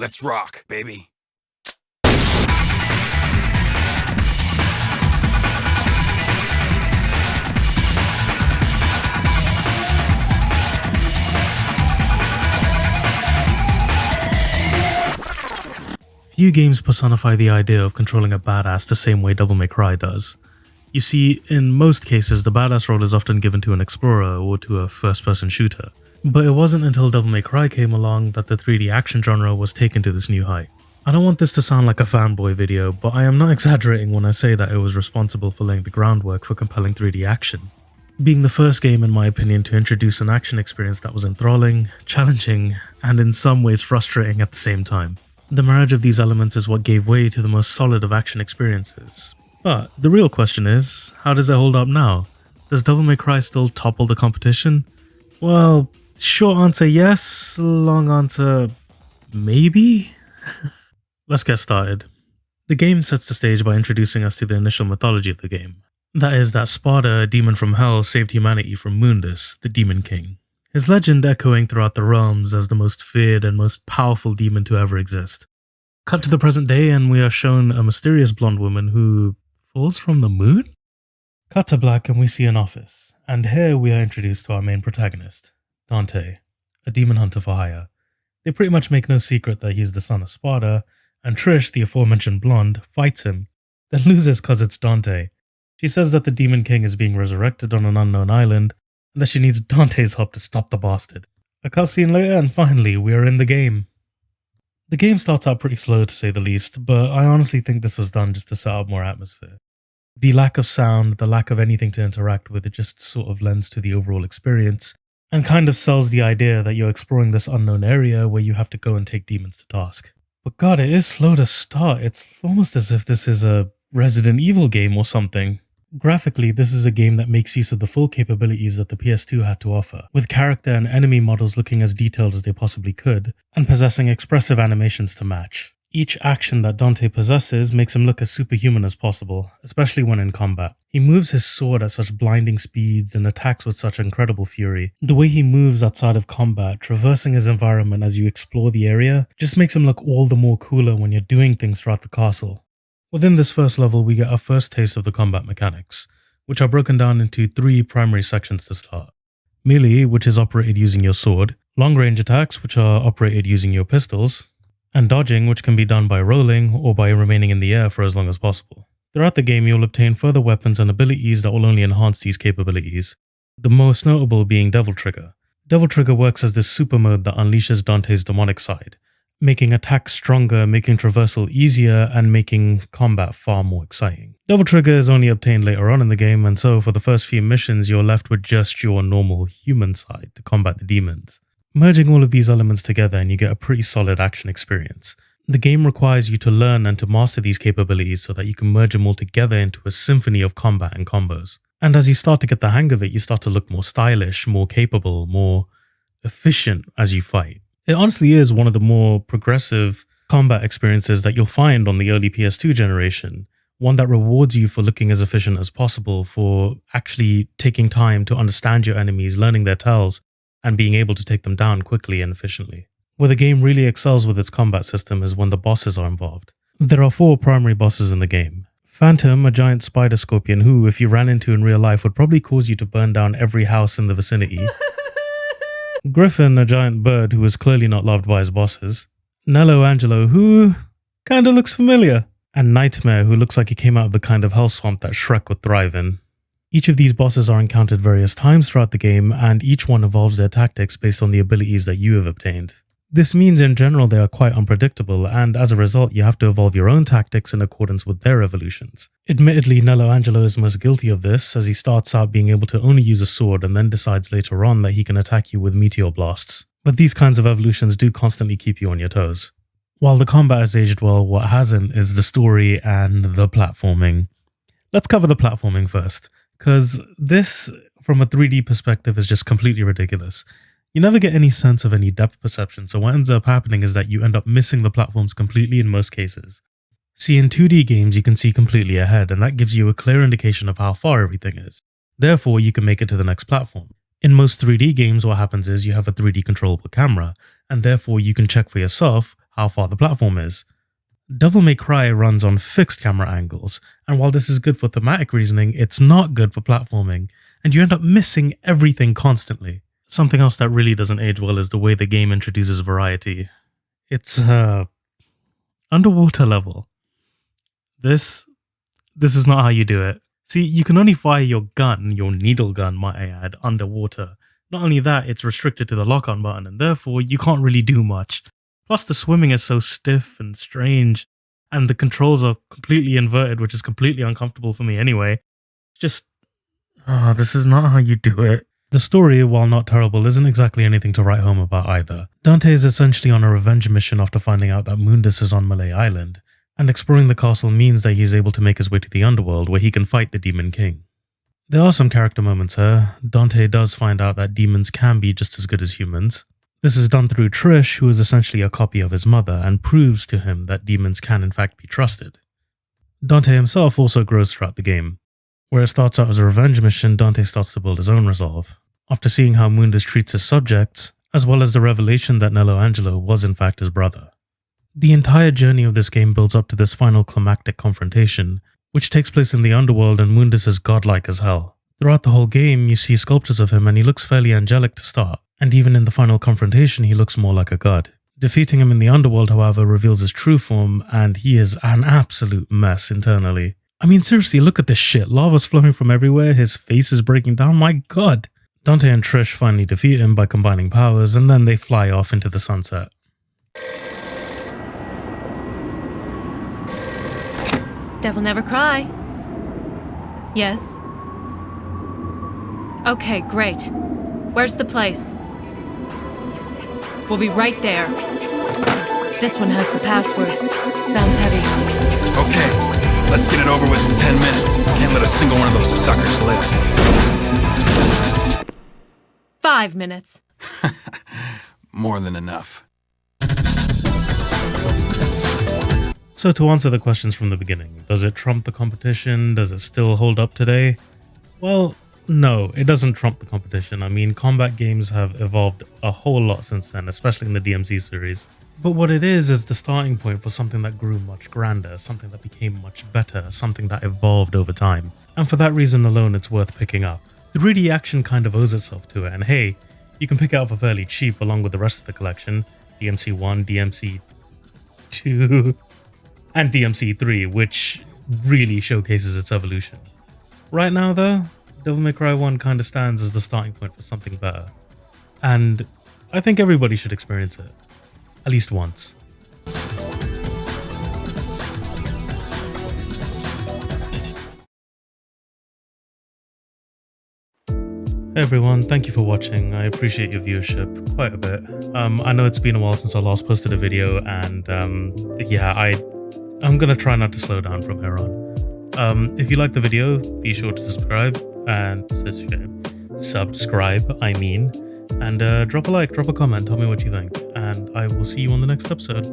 Let's rock, baby. Few games personify the idea of controlling a badass the same way Devil May Cry does. You see, in most cases, the badass role is often given to an explorer or to a first-person shooter. But it wasn't until Devil May Cry came along that the 3D action genre was taken to this new height. I don't want this to sound like a fanboy video, but I am not exaggerating when I say that it was responsible for laying the groundwork for compelling 3D action. Being the first game, in my opinion, to introduce an action experience that was enthralling, challenging, and in some ways frustrating at the same time. The marriage of these elements is what gave way to the most solid of action experiences. But the real question is, how does it hold up now? Does Devil May Cry still topple the competition? Well, short answer yes, long answer maybe? Let's get started. The game sets the stage by introducing us to the initial mythology of the game. That is that Sparda, a demon from hell, saved humanity from Mundus, the Demon King. His legend echoing throughout the realms as the most feared and most powerful demon to ever exist. Cut to the present day and we are shown a mysterious blonde woman who falls from the moon? Cut to black and we see an office, and here we are introduced to our main protagonist, Dante, a demon hunter for hire. They pretty much make no secret that he's the son of Sparda, and Trish, the aforementioned blonde, fights him, then loses cause it's Dante. She says that the Demon King is being resurrected on an unknown island, and that she needs Dante's help to stop the bastard. A cutscene later and finally we are in the game. The game starts out pretty slow to say the least, but I honestly think this was done just to set up more atmosphere. The lack of sound, the lack of anything to interact with, it just sort of lends to the overall experience, and kind of sells the idea that you're exploring this unknown area where you have to go and take demons to task. But god, it is slow to start. It's almost as if this is a Resident Evil game or something. Graphically, this is a game that makes use of the full capabilities that the PS2 had to offer, with character and enemy models looking as detailed as they possibly could, and possessing expressive animations to match. Each action that Dante possesses makes him look as superhuman as possible, especially when in combat. He moves his sword at such blinding speeds and attacks with such incredible fury. The way he moves outside of combat, traversing his environment as you explore the area, just makes him look all the more cooler when you're doing things throughout the castle. Within this first level, we get our first taste of the combat mechanics, which are broken down into 3 primary sections to start. Melee, which is operated using your sword, long-range attacks, which are operated using your pistols, and dodging, which can be done by rolling or by remaining in the air for as long as possible. Throughout the game, you'll obtain further weapons and abilities that will only enhance these capabilities, the most notable being Devil Trigger. Devil Trigger works as this super mode that unleashes Dante's demonic side, making attacks stronger, making traversal easier, and making combat far more exciting. Devil Trigger is only obtained later on in the game, and so for the first few missions you're left with just your normal human side to combat the demons. Merging all of these elements together and you get a pretty solid action experience. The game requires you to learn and to master these capabilities so that you can merge them all together into a symphony of combat and combos. And as you start to get the hang of it, you start to look more stylish, more capable, more efficient as you fight. It honestly is one of the more progressive combat experiences that you'll find on the early PS2 generation. One that rewards you for looking as efficient as possible, for actually taking time to understand your enemies, learning their tells, and being able to take them down quickly and efficiently. Where the game really excels with its combat system is when the bosses are involved. There are 4 primary bosses in the game. Phantom, a giant spider scorpion who, if you ran into in real life, would probably cause you to burn down every house in the vicinity. Griffin, a giant bird who is clearly not loved by his bosses. Nello Angelo, who kinda looks familiar. And Nightmare, who looks like he came out of the kind of hell swamp that Shrek would thrive in. Each of these bosses are encountered various times throughout the game, and each one evolves their tactics based on the abilities that you have obtained. This means in general they are quite unpredictable, and as a result you have to evolve your own tactics in accordance with their evolutions. Admittedly, Nello Angelo is most guilty of this, as he starts out being able to only use a sword and then decides later on that he can attack you with meteor blasts. But these kinds of evolutions do constantly keep you on your toes. While the combat has aged well, what hasn't is the story and the platforming. Let's cover the platforming first, because this, from a 3D perspective, is just completely ridiculous. You never get any sense of any depth perception, so what ends up happening is that you end up missing the platforms completely in most cases. See, in 2D games you can see completely ahead, and that gives you a clear indication of how far everything is. Therefore, you can make it to the next platform. In most 3D games, what happens is you have a 3D controllable camera, and therefore you can check for yourself how far the platform is. Devil May Cry runs on fixed camera angles, and while this is good for thematic reasoning, it's not good for platforming, and you end up missing everything constantly. Something else that really doesn't age well is the way the game introduces variety. It's underwater level. This is not how you do it. See, you can only fire your gun, your needle gun might I add, underwater. Not only that, it's restricted to the lock-on button, and therefore you can't really do much. Plus the swimming is so stiff and strange, and the controls are completely inverted, which is completely uncomfortable for me anyway. This is not how you do it. The story, while not terrible, isn't exactly anything to write home about either. Dante is essentially on a revenge mission after finding out that Mundus is on Malay Island, and exploring the castle means that he is able to make his way to the underworld where he can fight the Demon King. There are some character moments here. Dante does find out that demons can be just as good as humans. This is done through Trish, who is essentially a copy of his mother, and proves to him that demons can in fact be trusted. Dante himself also grows throughout the game. Where it starts out as a revenge mission, Dante starts to build his own resolve. After seeing how Mundus treats his subjects, as well as the revelation that Nello Angelo was in fact his brother. The entire journey of this game builds up to this final climactic confrontation, which takes place in the underworld, and Mundus is godlike as hell. Throughout the whole game, you see sculptures of him and he looks fairly angelic to start, and even in the final confrontation he looks more like a god. Defeating him in the underworld, however, reveals his true form, and he is an absolute mess internally. I mean, seriously, look at this shit. Lava's flowing from everywhere, his face is breaking down, my god. Dante and Trish finally defeat him by combining powers, and then they fly off into the sunset. Devil never cry. Yes? Okay, great. Where's the place? We'll be right there. This one has the password. Sounds heavy. Okay, let's get it over with in 10 minutes. Can't let a single one of those suckers live. 5 minutes. More than enough. So to answer the questions from the beginning, does it trump the competition? Does it still hold up today? Well, no, it doesn't trump the competition. I mean, combat games have evolved a whole lot since then, especially in the DMC series. But what it is the starting point for something that grew much grander, something that became much better, something that evolved over time. And for that reason alone, it's worth picking up. The 3D action kind of owes itself to it, and hey, you can pick it up for fairly cheap along with the rest of the collection, DMC1, DMC2, and DMC3, which really showcases its evolution. Right now though, Devil May Cry 1 kinda stands as the starting point for something better, and I think everybody should experience it, at least once. Hey everyone, thank you for watching. I appreciate your viewership quite a bit. I know it's been a while since I last posted a video, and yeah, I'm gonna try not to slow down from here on. If you like the video, be sure to subscribe, and drop a like, drop a comment, tell me what you think, and I will see you on the next episode.